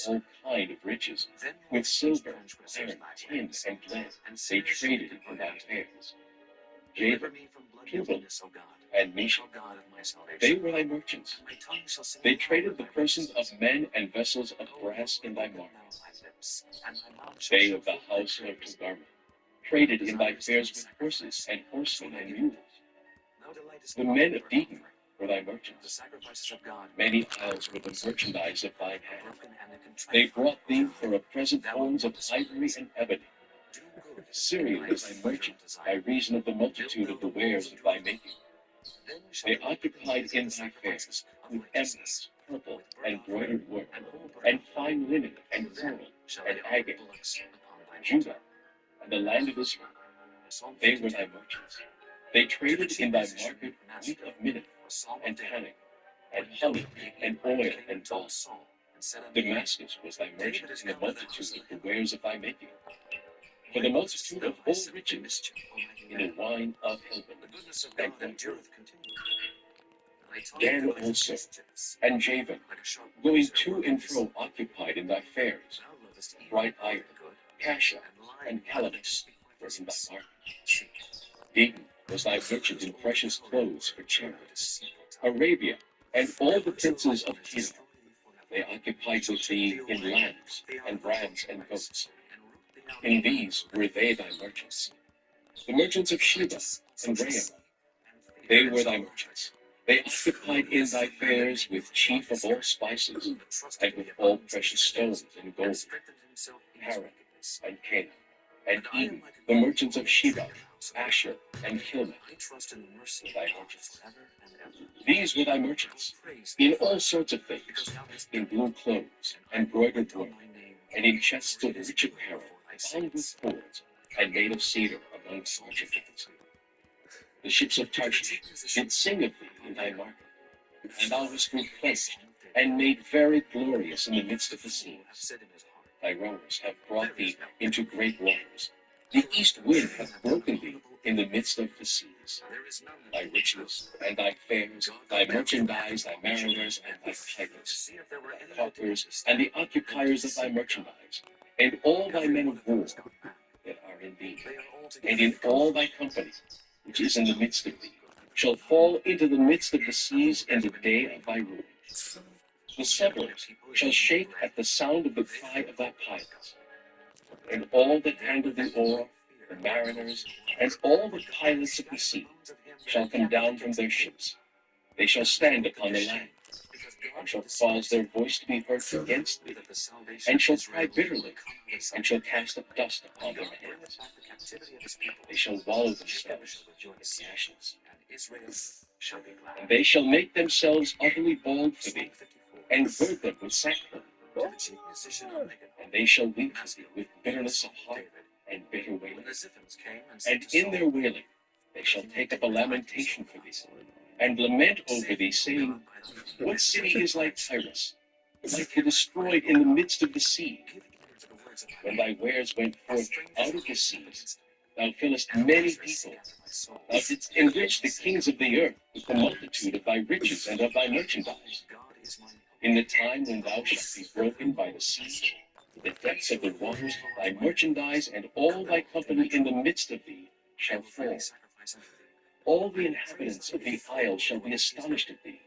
all kind of riches, with silver, iron, tin, and lead. They traded in thy fairs. Javan, Tubal, and Meshach, they were thy merchants. They traded the persons of men and vessels of brass in thy markets. They of the house of Togarmah traded in thy fairs with horses and horsemen and mules. The men of Dedan were thy merchants. Many isles were the merchandise of thine hand. They brought thee for a present horns of ivory and ebony. Syria was thy merchant by reason of the multitude of the wares of thy making. They occupied in thy fairs with emeralds, purple, and broidered work, and fine linen, and coral, and agate. Judah and the land of Israel, they were thy merchants. They traded in thy market wheat of Minnith, and tanning, and honey, and oil, and balm. Damascus was thy merchant in the multitude of the wares of thy making. For the multitude of all riches, in the wine of Helbon, and oil. Dan also, and Javan, going to and fro occupied in thy fairs. Bright iron, cassia, and calamus were in thy market. Dedan was thy merchant in precious clothes for chariots. Arabia, and all the princes of Canaan, they occupied with thee in lambs, and rams, and goats. In these were they thy merchants. The merchants of Sheba and Raam, they were thy merchants. They occupied in thy fairs with chief of all spices, and with all precious stones and gold. Haran, and Canaan, and Eden, the merchants of Sheba, Asher, and Kilmah, were thy merchants. These were thy merchants, in all sorts of things, in blue clothes, and broidered work, and in chests of rich apparel, bound with cords, and made of cedar among such things. The ships of Tarshish did sing of thee in thy market, and thou wast replenished, and made very glorious in the midst of the seas. Thy rowers have brought thee into great waters. The east wind hath broken thee in the midst of the seas. Thy richness and thy fairs, thy merchandise, thy mariners, and thy pilots, thy hawkers, and the occupiers of thy merchandise, and all thy men of war that are in thee, and in all thy company, which is in the midst of thee, shall fall into the midst of the seas in the day of thy ruin. The settlers shall shake at the sound of the cry of thy pilots, and all that handle the oar, the mariners, and all the pilots of the sea, shall come down from their ships. They shall stand upon the land, and shall cause their voice to be heard against thee, and shall cry bitterly, and shall cast up dust upon their heads. They shall wallow themselves in ashes, and they shall make themselves utterly bald for thee, and gird them with sackcloth. And they shall weep for thee with bitterness of heart and bitter wailing. And in their wailing they shall take up a lamentation for thee, and lament over thee, saying, What city is like Tyrus, like the destroyed in the midst of the sea? When thy wares went forth out of the seas, thou fillest many people. Thou didst enrich the kings of the earth with the multitude of thy riches and of thy merchandise. In the time when thou shalt be broken by the sea, the depths of the waters, thy merchandise and all thy company in the midst of thee shall fall. All the inhabitants of the isle shall be astonished at thee,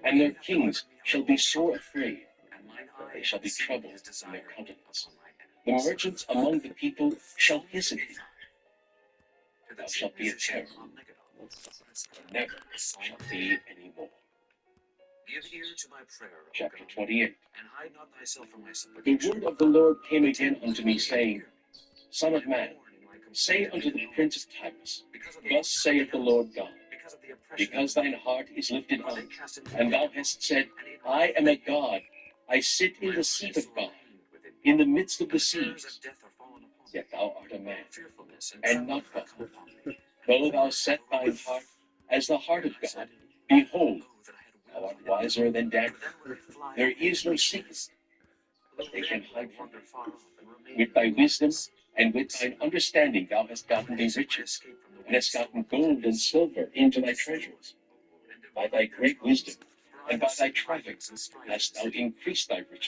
and their kings shall be sore afraid, for they shall be troubled in their countenance. The merchants among the people shall hiss at thee. Thou shalt be a terror, and never shalt be any more. Chapter 28. The word of the Lord came again unto me, saying, Son of man, say unto the prince of Tyrus, Thus saith the Lord God, because thine heart is lifted up, and thou hast said, I am a God, I sit in the seat of God, in the midst of the seas. Yet thou art a man, and not God. Though thou set thine heart as the heart of God, behold, thou art wiser than Daniel. There is no secret that they can hide from thee. With thy wisdom and with thine understanding thou hast gotten thee riches, and hast gotten gold and silver into thy treasures. By thy great wisdom and by thy traffic hast thou increased thy riches.